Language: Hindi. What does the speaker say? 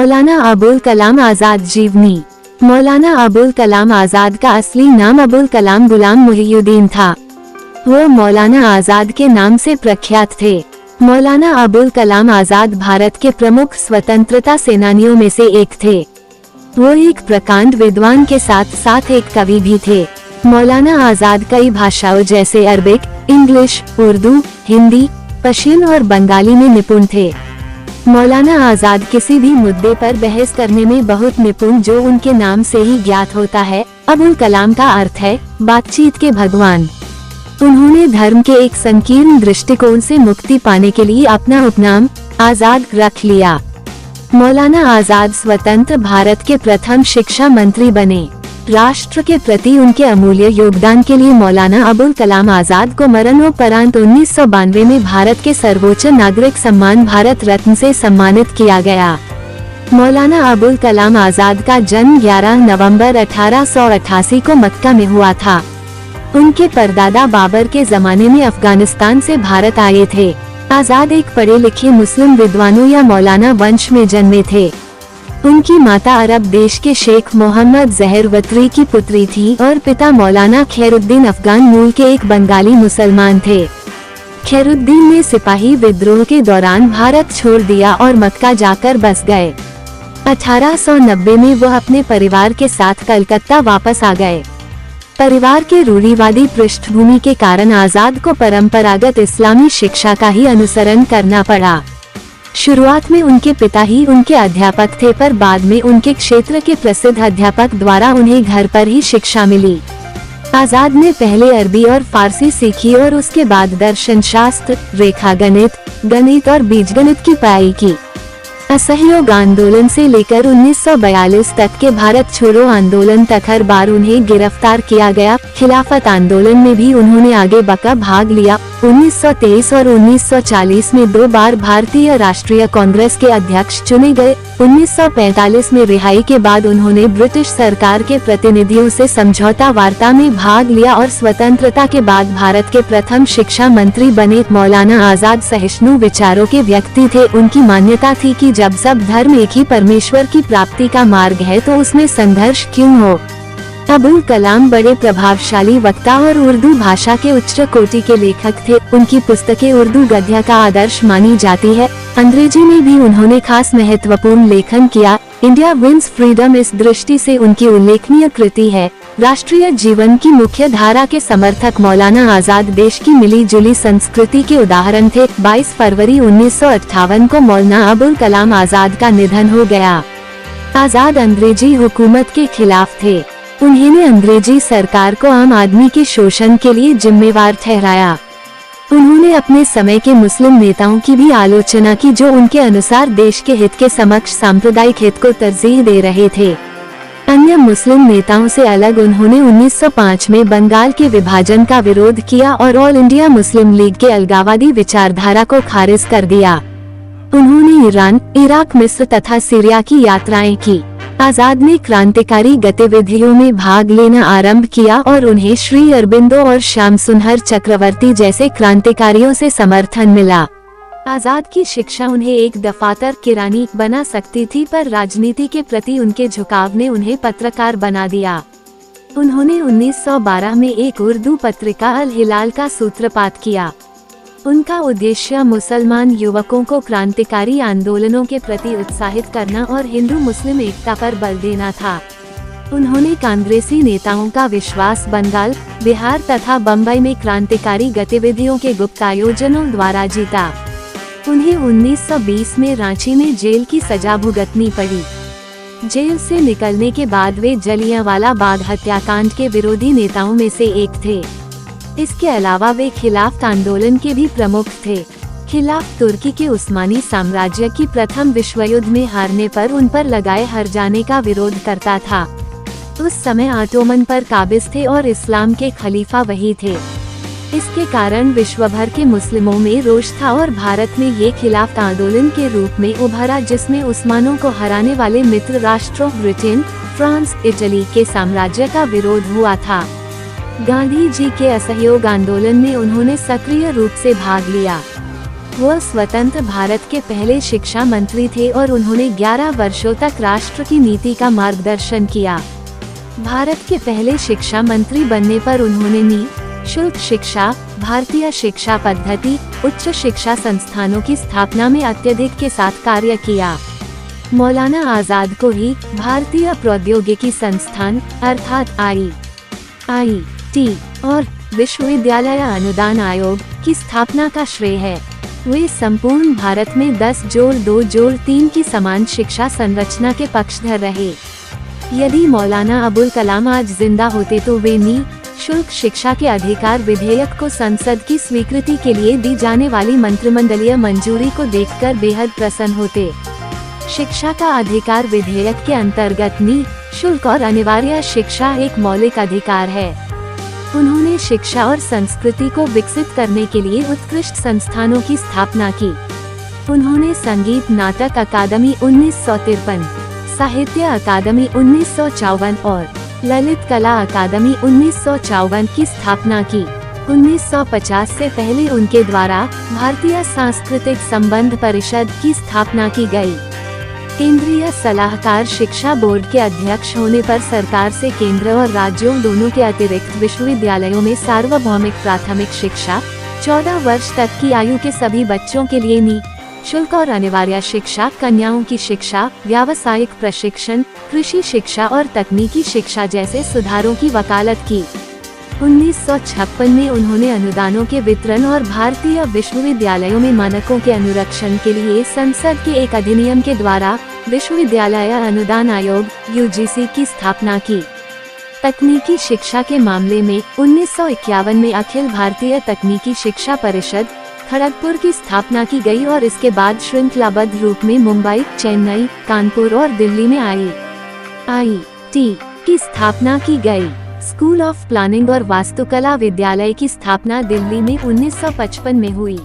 मौलाना अबुल कलाम आज़ाद जीवनी। मौलाना अबुल कलाम आज़ाद का असली नाम अबुल कलाम गुलाम मुहियुद्दीन था। वो मौलाना आज़ाद के नाम से प्रख्यात थे। मौलाना अबुल कलाम आज़ाद भारत के प्रमुख स्वतंत्रता सेनानियों में से एक थे। वो एक प्रकांड विद्वान के साथ साथ एक कवि भी थे। मौलाना आज़ाद कई भाषाओं जैसे अरबिक, इंग्लिश, उर्दू, हिंदी, पश्तो और बंगाली में निपुण थे। मौलाना आज़ाद किसी भी मुद्दे पर बहस करने में बहुत निपुण, जो उनके नाम से ही ज्ञात होता है। अबुल कलाम का अर्थ है बातचीत के भगवान। उन्होंने धर्म के एक संकीर्ण दृष्टिकोण से मुक्ति पाने के लिए अपना उपनाम आज़ाद रख लिया। मौलाना आज़ाद स्वतंत्र भारत के प्रथम शिक्षा मंत्री बने। राष्ट्र के प्रति उनके अमूल्य योगदान के लिए मौलाना अबुल कलाम आज़ाद को मरणोपरांत 1992 में भारत के सर्वोच्च नागरिक सम्मान भारत रत्न से सम्मानित किया गया। मौलाना अबुल कलाम आज़ाद का जन्म 11 नवंबर 1888 को मक्का में हुआ था। उनके परदादा बाबर के जमाने में अफगानिस्तान से भारत आए थे। आज़ाद एक पढ़े लिखे मुस्लिम विद्वानों या मौलाना वंश में जन्मे थे। उनकी माता अरब देश के शेख मोहम्मद जहर वतरी की पुत्री थी और पिता मौलाना खैरुद्दीन अफगान मूल के एक बंगाली मुसलमान थे। खैरुद्दीन ने सिपाही विद्रोह के दौरान भारत छोड़ दिया और मक्का जाकर बस गए। 1890 में वो अपने परिवार के साथ कलकत्ता वापस आ गए। परिवार के रूढ़िवादी पृष्ठभूमि के कारण आज़ाद को परंपरागत इस्लामी शिक्षा का ही अनुसरण करना पड़ा। शुरुआत में उनके पिता ही उनके अध्यापक थे, पर बाद में उनके क्षेत्र के प्रसिद्ध अध्यापक द्वारा उन्हें घर पर ही शिक्षा मिली। आज़ाद ने पहले अरबी और फारसी सीखी और उसके बाद दर्शन शास्त्र, रेखागणित, गणित और बीजगणित की पढ़ाई की। असहयोग आंदोलन से लेकर 1942 तक के भारत छोड़ो आंदोलन तक हर बार उन्हें गिरफ्तार किया गया। खिलाफत आंदोलन में भी उन्होंने आगे बढ़कर भाग लिया। 1923 और 1940 में 2 बार भारतीय राष्ट्रीय कांग्रेस के अध्यक्ष चुने गए। 1945 में रिहाई के बाद उन्होंने ब्रिटिश सरकार के प्रतिनिधियों से समझौता वार्ता में भाग लिया और स्वतंत्रता के बाद भारत के प्रथम शिक्षा मंत्री बने। मौलाना आज़ाद सहिष्णु विचारों के व्यक्ति थे। उनकी मान्यता थी कि जब सब धर्म एक ही परमेश्वर की प्राप्ति का मार्ग है तो उसमें संघर्ष क्यों हो। अबुल कलाम बड़े प्रभावशाली वक्ता और उर्दू भाषा के उच्च कोटि के लेखक थे। उनकी पुस्तकें उर्दू गद्य का आदर्श मानी जाती है। अंग्रेजी में भी उन्होंने खास महत्वपूर्ण लेखन किया। इंडिया विंस फ्रीडम इस दृष्टि से उनकी उल्लेखनीय कृति है। राष्ट्रीय जीवन की मुख्य धारा के समर्थक मौलाना आज़ाद देश की मिली जुली संस्कृति के उदाहरण थे। 22 फरवरी 1958 को मौलाना अबुल कलाम आज़ाद का निधन हो गया। आज़ाद अंग्रेजी हुकूमत के खिलाफ थे। उन्होंने अंग्रेजी सरकार को आम आदमी के शोषण के लिए जिम्मेवार ठहराया। उन्होंने अपने समय के मुस्लिम नेताओं की भी आलोचना की, जो उनके अनुसार देश के हित के समक्ष सांप्रदायिक हित को तरजीह दे रहे थे। अन्य मुस्लिम नेताओं से अलग उन्होंने 1905 में बंगाल के विभाजन का विरोध किया और ऑल इंडिया मुस्लिम लीग के अलगाववादी विचारधारा को खारिज कर दिया। उन्होंने ईरान, इराक, मिस्र तथा सीरिया की यात्राएं की। आज़ाद ने क्रांतिकारी गतिविधियों में भाग लेना आरंभ किया और उन्हें श्री अरबिंदो और श्याम सुंदर चक्रवर्ती जैसे क्रांतिकारियों से समर्थन मिला। आज़ाद की शिक्षा उन्हें एक दफातर किरानी बना सकती थी, पर राजनीति के प्रति उनके झुकाव ने उन्हें पत्रकार बना दिया। उन्होंने 1912 में एक उर्दू पत्रिका अल हिलाल का सूत्रपात किया। उनका उद्देश्य मुसलमान युवकों को क्रांतिकारी आंदोलनों के प्रति उत्साहित करना और हिंदू मुस्लिम एकता पर बल देना था। उन्होंने कांग्रेसी नेताओं का विश्वास बंगाल, बिहार तथा बम्बई में क्रांतिकारी गतिविधियों के गुप्त आयोजनों द्वारा जीता। उन्हें 1920 में रांची में जेल की सजा भुगतनी पड़ी। जेल से निकलने के बाद वे जलियांवाला बाग हत्याकांड के विरोधी नेताओं में से एक थे। इसके अलावा वे खिलाफत आंदोलन के भी प्रमुख थे। खिलाफ तुर्की के उस्मानी साम्राज्य की प्रथम विश्व युद्ध में हारने पर उन पर लगाए हर्जाने का विरोध करता था। उस समय ऑटोमन पर काबिज थे और इस्लाम के खलीफा वही थे। इसके कारण विश्व भर के मुस्लिमों में रोष था और भारत में ये खिलाफत आंदोलन के रूप में उभरा, जिसमें उस्मानों को हराने वाले मित्र राष्ट्रों ब्रिटेन, फ्रांस, इटली के साम्राज्य का विरोध हुआ था। गांधी जी के असहयोग आंदोलन में उन्होंने सक्रिय रूप से भाग लिया। वह स्वतंत्र भारत के पहले शिक्षा मंत्री थे और उन्होंने 11 वर्षों तक राष्ट्र की नीति का मार्गदर्शन किया। भारत के पहले शिक्षा मंत्री बनने पर उन्होंने निःशुल्क शिक्षा, भारतीय शिक्षा पद्धति, उच्च शिक्षा संस्थानों की स्थापना में अत्यधिक के साथ कार्य किया। मौलाना आजाद को ही भारतीय प्रौद्योगिकी संस्थान अर्थात IIT और विश्वविद्यालय अनुदान आयोग की स्थापना का श्रेय है। वे संपूर्ण भारत में 10+2+3 की समान शिक्षा संरचना के पक्षधर रहे। यदि मौलाना अबुल कलाम आज जिंदा होते तो वे निःशुल्क शिक्षा के अधिकार विधेयक को संसद की स्वीकृति के लिए दी जाने वाली मंत्रिमंडलीय मंजूरी को देखकर बेहद प्रसन्न होते। शिक्षा का अधिकार विधेयक के अंतर्गत निःशुल्क और अनिवार्य शिक्षा एक मौलिक अधिकार है। उन्होंने शिक्षा और संस्कृति को विकसित करने के लिए उत्कृष्ट संस्थानों की स्थापना की। उन्होंने संगीत नाटक अकादमी 1953, साहित्य अकादमी 1954 और ललित कला अकादमी 1954 की स्थापना की। 1950 से पहले उनके द्वारा भारतीय सांस्कृतिक संबंध परिषद की स्थापना की गई। केंद्रीय सलाहकार शिक्षा बोर्ड के अध्यक्ष होने पर सरकार से केंद्र और राज्यों दोनों के अतिरिक्त विश्वविद्यालयों में सार्वभौमिक प्राथमिक शिक्षा, 14 वर्ष तक की आयु के सभी बच्चों के लिए निःशुल्क और अनिवार्य शिक्षा, कन्याओं की शिक्षा, व्यावसायिक प्रशिक्षण, कृषि शिक्षा और तकनीकी शिक्षा जैसे सुधारों की वकालत की। 1956 में उन्होंने अनुदानों के वितरण और भारतीय विश्वविद्यालयों में मानकों के अनुरक्षण के लिए संसद के एक अधिनियम के द्वारा विश्वविद्यालय अनुदान आयोग UGC की स्थापना की। तकनीकी शिक्षा के मामले में 1951 में अखिल भारतीय तकनीकी शिक्षा परिषद खड़गपुर की स्थापना की गई और इसके बाद श्रृंखलाबद्ध रूप में मुंबई, चेन्नई, कानपुर और दिल्ली में IIT की स्थापना की गई। स्कूल ऑफ प्लानिंग और वास्तुकला विद्यालय की स्थापना दिल्ली में 1955 में हुई।